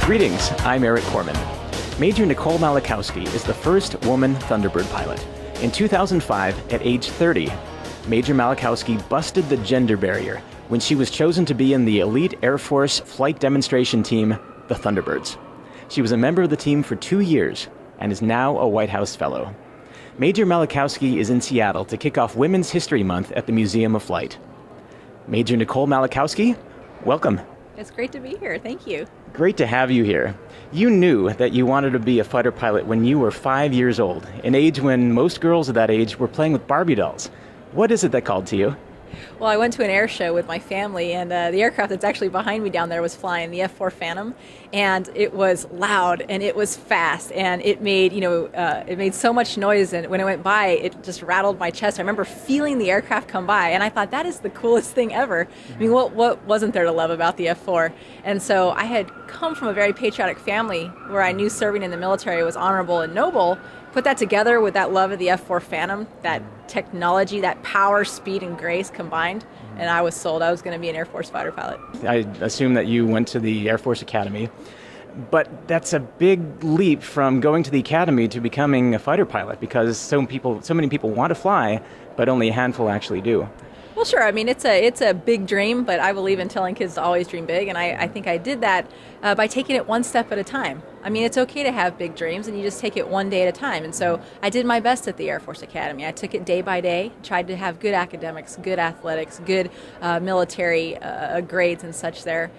Greetings, I'm Arik Korman. Major Nichole Malachowski is the first woman Thunderbird pilot. In 2005, at age 30, Major Malachowski busted the gender barrier when she was chosen to be in the elite Air Force flight demonstration team, the Thunderbirds. She was a member of the team for 2 years and is now a White House Fellow. Major Malachowski is in Seattle to kick off Women's History Month at the Museum of Flight. Major Nichole Malachowski, welcome. It's great to be here. Thank you. Great to have you here. You knew that you wanted to be a fighter pilot when you were 5 years old, an age when most girls of that age were playing with Barbie dolls. What is it that called to you? Well, I went to an air show with my family, and the aircraft that's actually behind me down there was flying the F-4 Phantom, and it was loud and it was fast, and it made it made so much noise, and when it went by, it just rattled my chest. I remember feeling the aircraft come by, and I thought that is the coolest thing ever. I mean, what wasn't there to love about the F-4? And so I had come from a very patriotic family where I knew serving in the military was honorable and noble. Put that together with that love of the F-4 Phantom, that technology, that power, speed, and grace combined, and I was sold. I was going to be an Air Force fighter pilot. I assume that you went to the Air Force Academy, but that's a big leap from going to the academy to becoming a fighter pilot, because so many people want to fly, but only a handful actually do. Well, sure. I mean, it's a big dream, but I believe in telling kids to always dream big, and I think I did that by taking it one step at a time. I mean, it's okay to have big dreams, and you just take it one day at a time. And so I did my best at the Air Force Academy. I took it day by day, tried to have good academics, good athletics, good military grades and such there.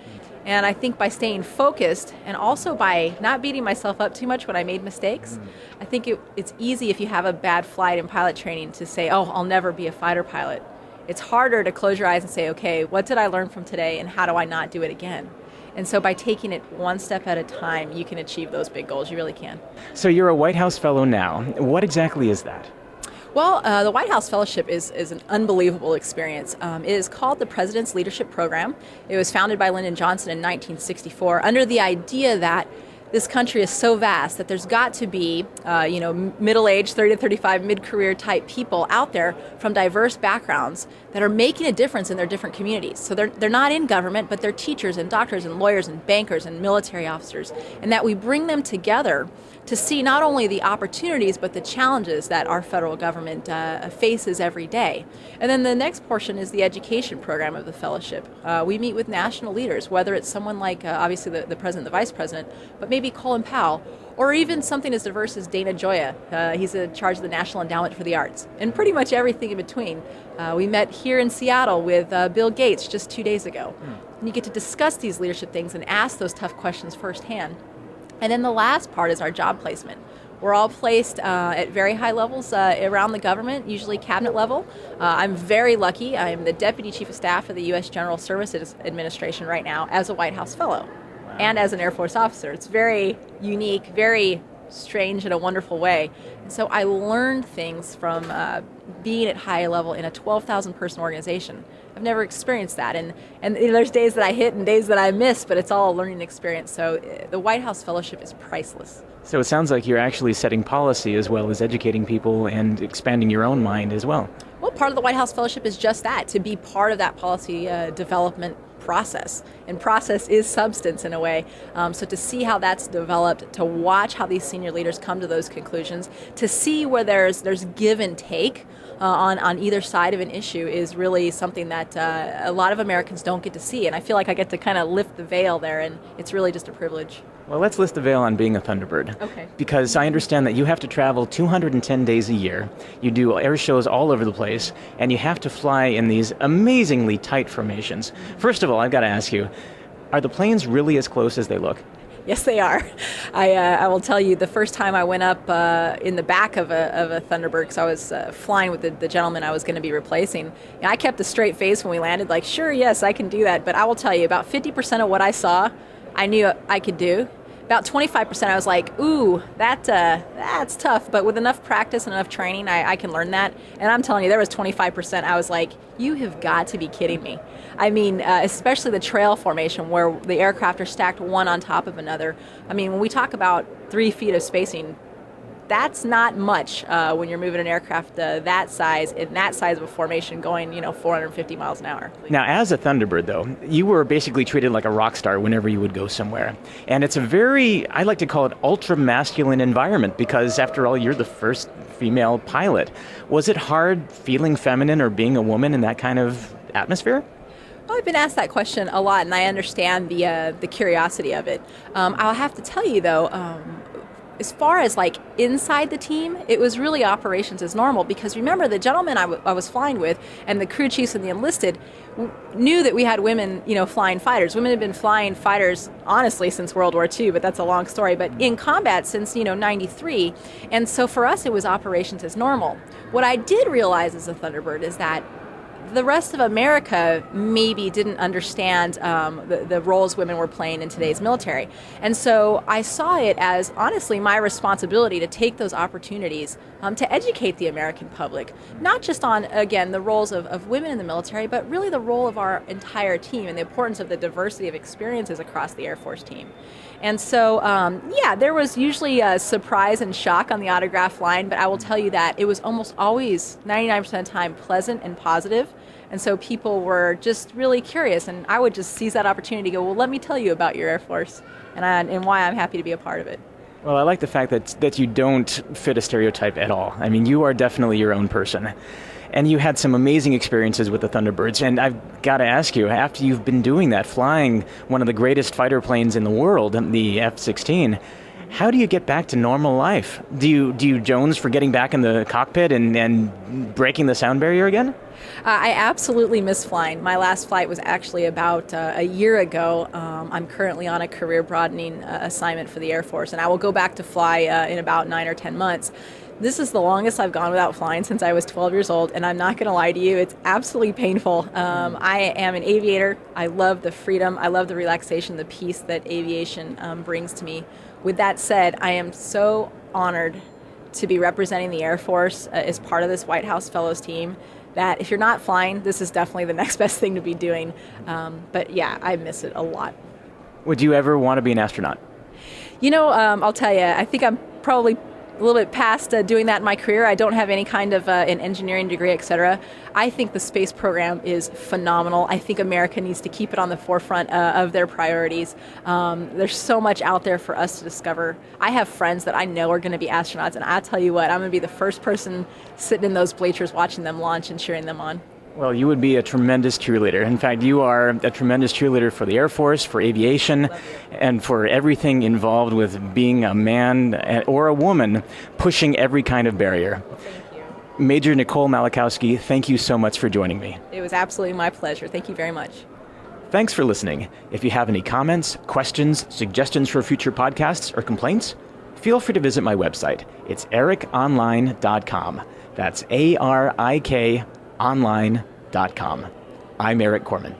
And I think by staying focused and also by not beating myself up too much when I made mistakes, I think it's easy if you have a bad flight in pilot training to say, oh, I'll never be a fighter pilot. It's harder to close your eyes and say, okay, what did I learn from today and how do I not do it again? And so by taking it one step at a time, you can achieve those big goals. You really can. So you're a White House Fellow now. What exactly is that? Well, the White House Fellowship is an unbelievable experience. It is called the President's Leadership Program. It was founded by Lyndon Johnson in 1964 under the idea that this country is so vast that there's got to be, middle-aged, 30 to 35, mid-career type people out there from diverse backgrounds that are making a difference in their different communities. So they're not in government, but they're teachers and doctors and lawyers and bankers and military officers, and that we bring them together to see not only the opportunities but the challenges that our federal government faces every day. And then the next portion is the education program of the fellowship. We meet with national leaders, whether it's someone like obviously the president, the vice president, but maybe Colin Powell, or even something as diverse as Dana Gioia. He's in charge of the National Endowment for the Arts, and pretty much everything in between. We met here in Seattle with Bill Gates just 2 days ago. And you get to discuss these leadership things and ask those tough questions firsthand. And then the last part is our job placement. We're all placed at very high levels around the government, usually cabinet level. I'm very lucky. I'm the Deputy Chief of Staff of the U.S. General Services Administration right now as a White House Fellow. Wow. And as an Air Force officer. It's very unique, very strange in a wonderful way. And so I learned things from being at high level in a 12,000 person organization. I've never experienced that, and there's days that I hit and days that I miss, but it's all a learning experience. So the White House Fellowship is priceless. So it sounds like you're actually setting policy as well as educating people and expanding your own mind as well. Well, part of the White House Fellowship is just that, to be part of that policy development process. And process is substance in a way. So to see how that's developed, to watch how these senior leaders come to those conclusions, to see where there's give and take on either side of an issue is really something that a lot of Americans don't get to see. And I feel like I get to kind of lift the veil there, and it's really just a privilege. Well, let's lift the veil on being a Thunderbird. Okay. Because I understand that you have to travel 210 days a year. You do air shows all over the place, and you have to fly in these amazingly tight formations. First of all, I've got to ask you, are the planes really as close as they look? Yes, they are. I will tell you, the first time I went up in the back of a Thunderbird, because I was flying with the gentleman I was going to be replacing, I kept a straight face when we landed, like, sure, yes, I can do that. But I will tell you, about 50% of what I saw, I knew I could do. About 25% I was like, ooh, that's tough, but with enough practice and enough training, I can learn that. And I'm telling you, there was 25% I was like, you have got to be kidding me. I mean, especially the trail formation where the aircraft are stacked one on top of another. I mean, when we talk about 3 feet of spacing, that's not much when you're moving an aircraft that size, in that size of a formation, going 450 miles an hour. Now, as a Thunderbird, though, you were basically treated like a rock star whenever you would go somewhere. And it's a very, I like to call it, ultra-masculine environment, because after all, you're the first female pilot. Was it hard feeling feminine or being a woman in that kind of atmosphere? Well, I've been asked that question a lot, and I understand the curiosity of it. I'll have to tell you, though, as far as like inside the team, it was really operations as normal, because remember, the gentleman I was flying with and the crew chiefs and the enlisted knew that we had women, flying fighters. Women had been flying fighters, honestly, since World War II, but that's a long story, but in combat since, 93. And so for us, it was operations as normal. What I did realize as a Thunderbird is that the rest of America maybe didn't understand the roles women were playing in today's military. And so I saw it as, honestly, my responsibility to take those opportunities to educate the American public, not just on, again, the roles of women in the military, but really the role of our entire team and the importance of the diversity of experiences across the Air Force team. And so, there was usually a surprise and shock on the autograph line, but I will tell you that it was almost always, 99% of the time, pleasant and positive. And so people were just really curious, and I would just seize that opportunity to go, well, let me tell you about your Air Force and why I'm happy to be a part of it. Well, I like the fact that you don't fit a stereotype at all. I mean, you are definitely your own person. And you had some amazing experiences with the Thunderbirds. And I've got to ask you, after you've been doing that, flying one of the greatest fighter planes in the world, the F-16, how do you get back to normal life? Do you Jones for getting back in the cockpit and breaking the sound barrier again? I absolutely miss flying. My last flight was actually about a year ago. I'm currently on a career broadening assignment for the Air Force, and I will go back to fly in about 9 or 10 months. This is the longest I've gone without flying since I was 12 years old, and I'm not going to lie to you, it's absolutely painful. I am an aviator. I love the freedom. I love the relaxation, the peace that aviation brings to me. With that said, I am so honored to be representing the Air Force as part of this White House Fellows team that if you're not flying, this is definitely the next best thing to be doing. But yeah, I miss it a lot. Would you ever want to be an astronaut? I'll tell you, I think I'm probably a little bit past doing that in my career. I don't have any kind of an engineering degree, etc. I think the space program is phenomenal. I think America needs to keep it on the forefront of their priorities. There's so much out there for us to discover. I have friends that I know are going to be astronauts, and I'll tell you what, I'm going to be the first person sitting in those bleachers watching them launch and cheering them on. Well, you would be a tremendous cheerleader. In fact, you are a tremendous cheerleader for the Air Force, for aviation, and for everything involved with being a man or a woman pushing every kind of barrier. Thank you. Major Nichole Malachowski, thank you so much for joining me. It was absolutely my pleasure. Thank you very much. Thanks for listening. If you have any comments, questions, suggestions for future podcasts, or complaints, feel free to visit my website. It's arikonline.com. That's ARIK online.com. I'm Arik Korman.